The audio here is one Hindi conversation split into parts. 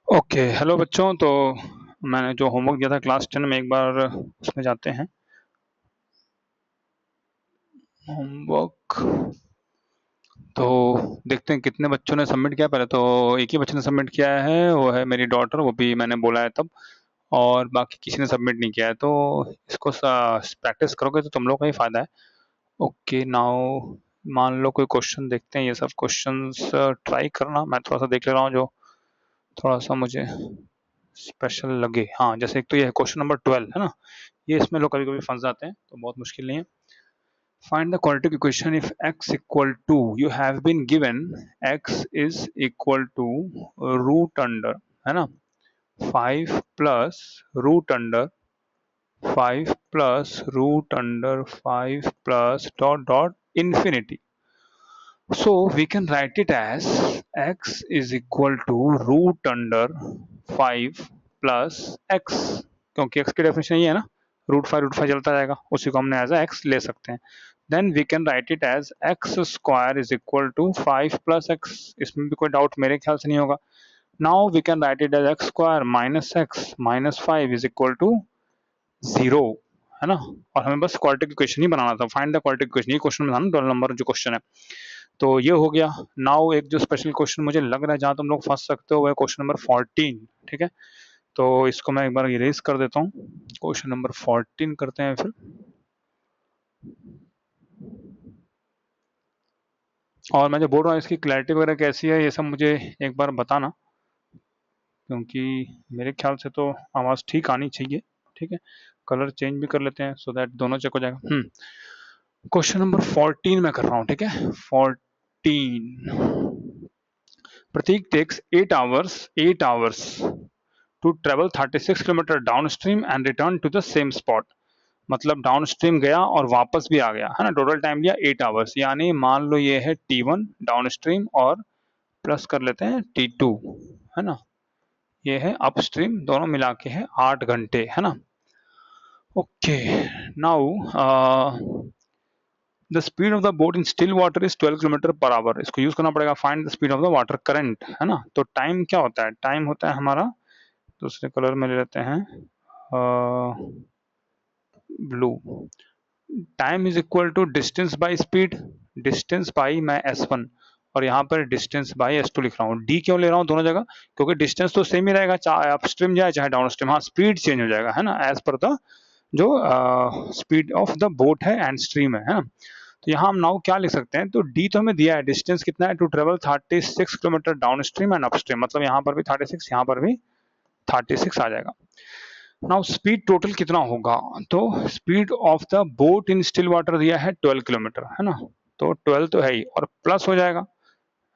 ओके, हेलो बच्चों। तो मैंने जो होमवर्क दिया था क्लास 10 में, एक बार उसमें जाते हैं। होमवर्क तो देखते हैं कितने बच्चों ने सबमिट किया। पहले तो एक ही बच्चे ने सबमिट किया है, वो है मेरी डॉटर। वो भी मैंने बोला है तब, और बाकी किसी ने सबमिट नहीं किया है। तो इसको प्रैक्टिस करोगे तो तुम लोग का ही फायदा है। ओके, नाउ मान लो कोई क्वेश्चन देखते हैं। ये सब क्वेश्चंस ट्राई करना, मैं थोड़ा सा देख ले रहा हूँ जो थोड़ा सा मुझे स्पेशल लगे। हाँ, जैसे एक तो ये है क्वेश्चन नंबर 12 है ना। ये इसमें लोग कभी कभी फंस जाते हैं, तो बहुत मुश्किल नहीं है। Find the quadratic equation if x equal to, you have been given x is equal to root under, है ना, 5 plus root under 5 plus root under 5 plus dot dot infinity. So we can write it as x is equal to root under 5 plus x, क्योंकि x की डेफिनेशन ये है ना, रूट फाइव चलता जाएगा, उसी को हमने एज एक्स ले सकते हैं। Then we can write it as x square is equal to 5 plus x. इसमें भी कोई डाउट मेरे ख्याल से नहीं होगा। Now we can write it as x square minus x minus 5 is equal to 0, है ना। और हमें बस क्वाड्रेटिक इक्वेशन ही बनाना था। फाइंड द क्वाड्रेटिक इक्वेशन, ये क्वेश्चन में था ना 12 नंबर जो क्वेश्चन है। तो ये हो गया। नाउ एक जो स्पेशल क्वेश्चन मुझे लग रहा है जहां तुम लोग फंस सकते हो, वो है क्वेश्चन नंबर 14। ठीक है, तो इसको मैं एक बार इरेज कर देता हूँ। क्वेश्चन नंबर 14 करते हैं फिर। और मैं जो बोल रहा हूँ इसकी क्लैरिटी वगैरह कैसी है, ये सब मुझे एक बार बताना, क्योंकि मेरे ख्याल से तो आवाज़ ठीक आनी चाहिए। ठीक है, कलर चेंज भी कर लेते हैं सो दैट दोनों चेक हो जाएगा। क्वेश्चन नंबर 14 में कर रहा हूँ। ठीक है, 14। Prateek takes 8 hours to travel 36 kilometre down stream and return to the same spot. मतलब डाउन स्ट्रीम गया और वापस भी आ गया, है ना। टोटल टाइम लिया 8 आवर्स, यानी मान लो ये है T1 डाउन स्ट्रीम और प्लस कर लेते हैं T2, है ना। ये है अप स्ट्रीम, दोनों मिला के है 8 घंटे, है ना। Okay, now the speed of the boat in still water is 12 kilometre per our. इसको यूज करना पड़ेगा। Find the speed of the water current, है ना। तो टाइम क्या होता है, टाइम होता है हमारा, दूसरे कलर में ले लेते हैं, blue. Time is equal to distance by speed, distance by मैं S1, और यहाँ पर डिस्टेंस बाई S2 लिख रहा हूँ। डी क्यों ले रहा हूँ दोनों जगह, क्योंकि डिस्टेंस तो सेम ही रहेगा, चाहे अप स्ट्रीम जाए चाहे डाउन स्ट्रीम। हाँ, स्पीड चेंज हो जाएगा, है ना, एज पर द जो स्पीड ऑफ द बोट है एंड स्ट्रीम है ना। तो यहाँ हम नाउ क्या लिख सकते हैं, तो डी तो हमें दिया है, डिस्टेंस कितना है, to travel 36 kilometre down stream and up stream, मतलब यहाँ पर भी 36, यहाँ पर भी 36 आ जाएगा। नाउ स्पीड टोटल कितना होगा, तो speed of the boat in still water दिया है 12 किलोमीटर, है ना। तो 12 तो है ही, और प्लस हो जाएगा,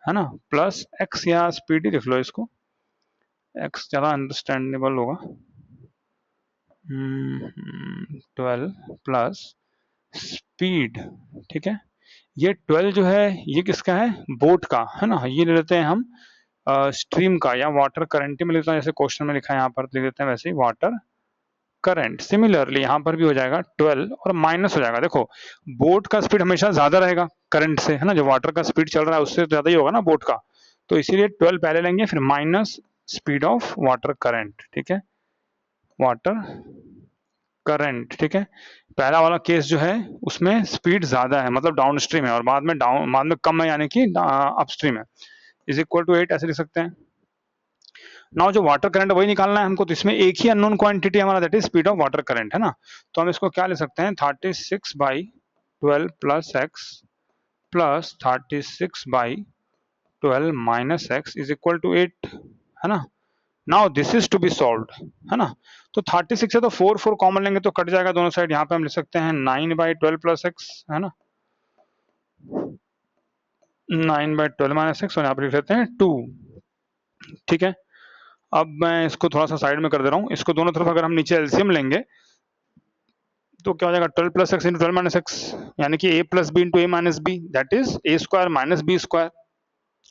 है ना, प्लस एक्स, या स्पीड ही लिख लो इसको, एक्स ज़्यादा अंडरस्टैंडेबल होगा। 12 प्लस स्पीड, ठीक है। ये 12 जो है ये किसका है, बोट का, है ना। ये ले लेते हैं हम स्ट्रीम का, या वाटर करंट में लेते हैं, जैसे क्वेश्चन में लिखा है यहाँ पर लिख देते हैं वैसे ही वाटर करंट। सिमिलरली यहाँ पर भी हो जाएगा 12 और माइनस हो जाएगा। देखो, बोट का स्पीड हमेशा ज्यादा रहेगा करंट से, है ना। जो वाटर का स्पीड चल रहा है उससे ज्यादा ही होगा ना बोट का, तो इसीलिए 12 पहले लेंगे, फिर minus speed of water current. ठीक है, वाटर करंट, ठीक है। पहला वाला केस जो है उसमें स्पीड ज्यादा है, मतलब डाउन स्ट्रीम है, और बाद में कम है, यानी कि अपस्ट्रीम है, इज इक्वल टू 8, ऐसे लिख सकते हैं। नाउ जो वाटर करंट वही निकालना है हमको, तो इसमें एक ही अननोन क्वांटिटी हमारा, that is speed of water current, है ना। तो हम इसको क्या ले सकते हैं, 36/12 plus x plus 36/12 minus x is equal to 8, है ना। Now this is to be solved, है ना। तो 36 से तो 4 कॉमन लेंगे तो कट जाएगा दोनों साइड। यहाँ पे हम लिख सकते हैं 9/12 प्लस एक्स, है ना, 9/12 माइनस एक्स, और यहाँ पे लिख लेते हैं 2। ठीक है, अब मैं इसको थोड़ा सा साइड में कर दे रहा हूँ। इसको दोनों तरफ अगर हम नीचे एलसीएम लेंगे तो क्या हो जाएगा, 12 plus x into 12 minus x, यानी कि a plus b into a minus b, that is a square minus b square.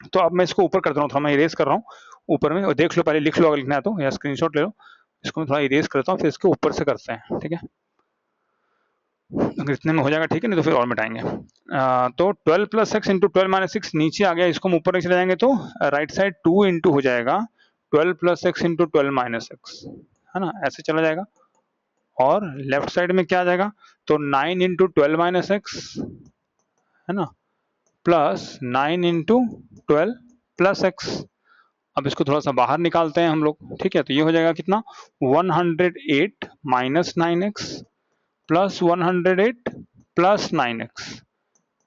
तो अब मैं इसको ऊपर कर दे रहा हूँ, थोड़ा मैं इरेज कर रहा हूँ ऊपर में, और देख लो, पहले लिख लो अगर लिखना है तो, या स्क्रीनशॉट ले लो। इसको मैं थोड़ा इरेज करता हूँ, फिर इसके ऊपर से करते हैं। ठीक है, अगर इतने में हो जाएगा ठीक है, नहीं तो फिर और मिटाएंगे। तो 12 plus x into 12 minus six नीचे आ गया, इसको हम ऊपर चले जाएंगे तो राइट साइड 2 इंटू हो जाएगा 12 plus x into 12 minus x, है ना, ऐसे चला जाएगा। और लेफ्ट साइड में क्या आ जाएगा, तो 9 इंटू 12 माइनस एक्स, है ना, प्लस 9 इंटू 12 प्लस एक्स। अब इसको थोड़ा सा बाहर निकालते हैं हम लोग, ठीक है, तो ये हो जाएगा कितना, 108 minus 9x plus 108 plus 9x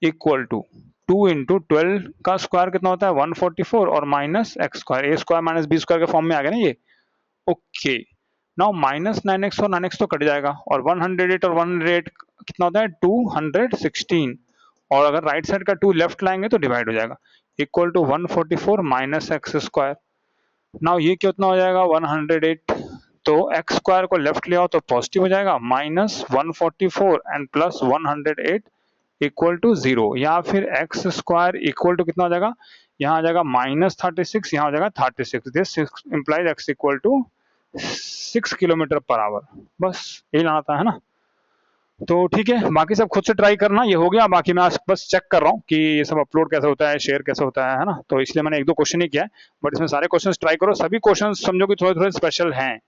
equal to 2 into 12 का स्क्वायर कितना होता है 144 और minus x square, a square minus b square के फॉर्म में आ गया ना ये। ओके, नाउ माइनस 9x और 9x तो कट जाएगा, और 108 और 108 कितना होता है 216, और अगर राइट साइड का 2 लेफ्ट लाएंगे तो डिवाइड हो जाएगा, equal to 144 minus x square. Now ये कितना हो जाएगा 108, तो एक्स स्क्वायर को लेफ्ट ले आओ तो पॉजिटिव हो जाएगा, minus 144 and plus 108 equal to 0, या फिर एक्स स्क्वायर इक्वल टू कितना हो जाएगा, यहाँ आ जाएगा माइनस 36, यहाँ हो जाएगा 36, this implies x equal to 6 kilometre per hour. बस यही लाना था, है ना। तो ठीक है, बाकी सब खुद से ट्राई करना, ये हो गया। बाकी मैं आज बस चेक कर रहा हूँ कि ये सब अपलोड कैसे होता है, शेयर कैसे होता है ना, तो इसलिए मैंने एक दो क्वेश्चन ही किया है, बट इसमें सारे क्वेश्चन ट्राई करो, सभी क्वेश्चन समझो कि थोड़े थोड़े स्पेशल हैं,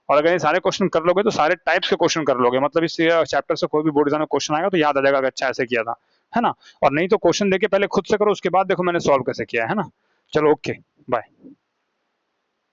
और अगर ये सारे क्वेश्चन कर लोगे तो सारे टाइप्स के क्वेश्चन कर लोगे, मतलब इस चैप्टर से कोई भी बोर्ड एग्जाम में क्वेश्चन आएगा तो याद आ जाएगा कि अच्छा ऐसे किया था, है ना। और नहीं तो क्वेश्चन देके पहले खुद से करो, उसके बाद देखो मैंने सॉल्व कैसे किया है ना। चलो ओके, बाय।